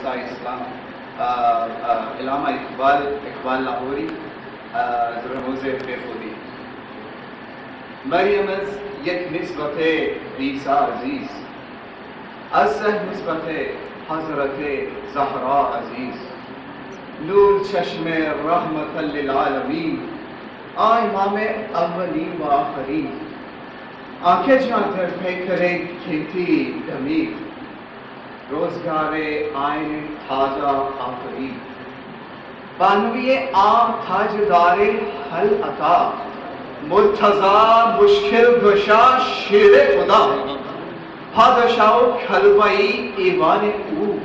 شہنشاہ اسلام علامہ اقبال لاہوری رموز بهبودی. مریم از یک نسبت عیسی عزیز، از سه نسبت حضرت زهرا عزیز، نور چشم رحمت للعالمین، امام اولین و آخرین، آنکه جان در پیکر کیتی دمید، روزگار آئین تازہ آفرید، بانوی عام تاجدار حل عطا، مرتضی مشکل گشا شیر خدا، پادشاہ کلبئی ایوان او،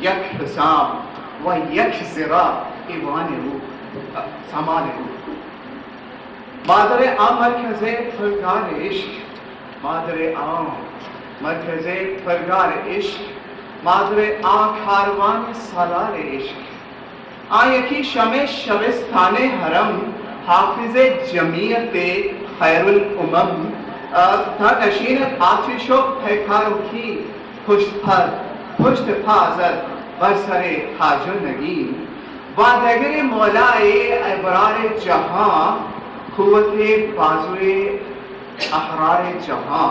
یک حسام و یک زرا ایوان او سامان او. مادر عام مرکز پرگار عشق، مادر عام مرکز پرگار عشق، مادر عام کاروان سالار عشق، آیکی شمع شبستان حرم، حافظ جمعیت خیر الامم، تا نشین آتش و پیکارو کی پشت پازد بر سر تاج و نگین، وادگر مولائے ابرار جہاں، قوت بازوئے احرار جہاں،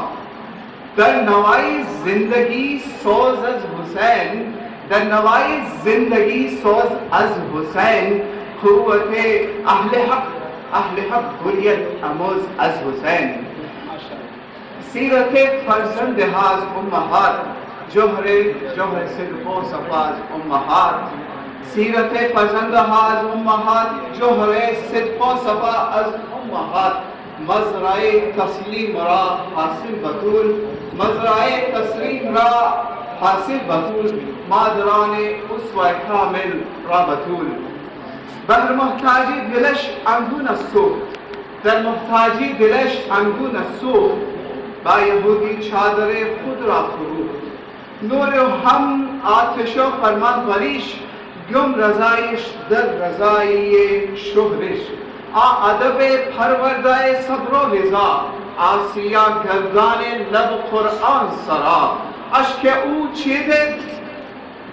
در نوائی زندگی سوز از حسین، در نوائی زندگی سوز از حسین، قوت اہل حق حریت اموز از حسین. سیرت فرزند حاز امہات، جوہر صدق و صفاز امہات، سیرت فرزند حاز امہات، جوہر صدق و صفا از امہات، مزرعہ تسلیم را حاصل بطول، مزرعہ تسلیم را حاصل بطول، مادران اسوہ کامل را بطول. بر محتاجی دلش انگون السو، در محتاجی دلش انگون السو، با یہودی چادر خود را فروخت. نور و ہم آتش و فرمان وریش، گم رضایش در رضای شهرش. ادب پروردہ صبر و رضا، آسیا گردان لب قرآن سرا. اشک او چیده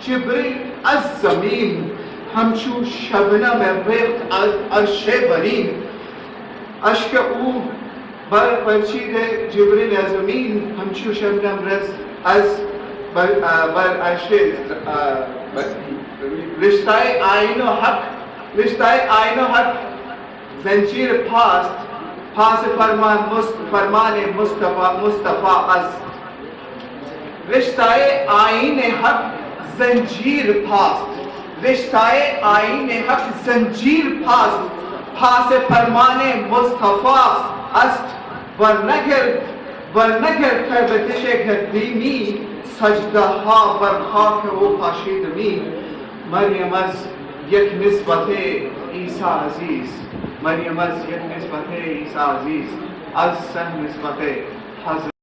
جبریل از زمین، ہمچو شبنم ریخت از عرش برین. اشک او برچید جبریل از زمین، ہمچو شبنم ریخت از بر عرش. رشتہ آئین و حق، رشتہ آئین و حق، زنجیر پاس فرمان مصطفیٰ از. رشتہ آئین حق زنجیر پاس، رشتہ آئین حق زنجیر پاس فرمان مصطفیٰ است. ورنگر کربتش گردیمی، سجدہ ها بر خاک و پاشیدمی. مریم از یک نسبت عیسی عزیز، مریم از یک نسبت عیسی عزیز، از سه نسبت حضرت